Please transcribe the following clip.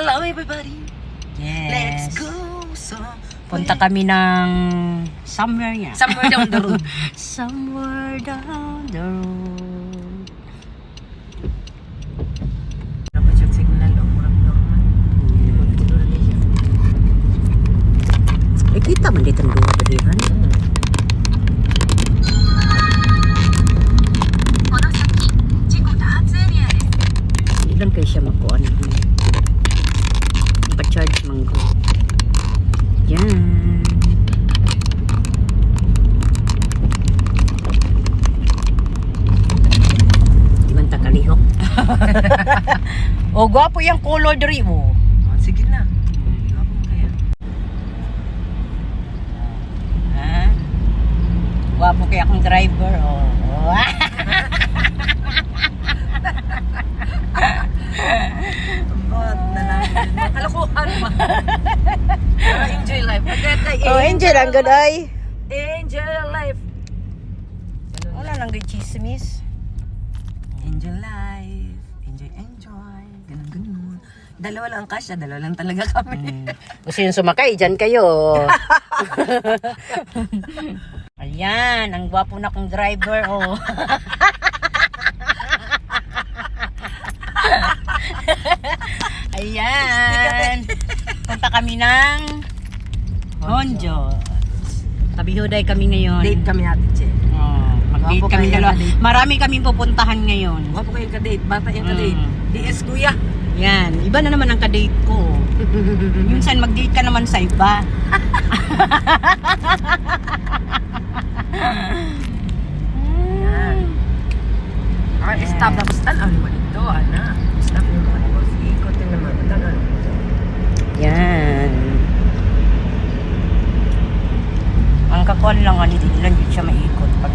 Hello everybody. Yes. Let's go. So, Punta kami ng somewhere niya. somewhere down the road. Somewhere down the road. Dapat yung signal o murag normal. Eh, kita man dito ang duwa dirihan. Ilan kayo siya makuha na. Pa-charge manggo. Yan. Di man ta kalihok. O, gwapo yung color diri mo. Oh, sige na. Ako mo kaya. Ha? Gwapo kaya akong driver. Oh. Bot na lang. Kalokohan ba? Pero enjoy life. Angel, ang good ay. Enjoy life. Wala nang good chismis. Enjoy life. Enjoy. Ganun. Dalawa lang kasya. Dalawa lang talaga kami. Gusto yung sumakay, dyan kayo. Ayan, ang gwapo na kong driver, oh. Ayan. Punta kami ng Honjo. Tabihuday kami ngayon. Date kami Ate Che. Oh, mag-date Gwapo kami kayo dalawa. ka-date. Marami kaming pupuntahan ngayon. Wapo kayo ka-date. Bata yung ka-date. DS kuya. Yan, iba na naman ang ka-date ko. Minsan mag-date ka naman sa iba. Stop tapos tanaw naman ito. Ana. Stop yung mga boss. Ikot din naman. Tanaw. Yan. Ang kakuan lang, hindi lang siya maikot. Pag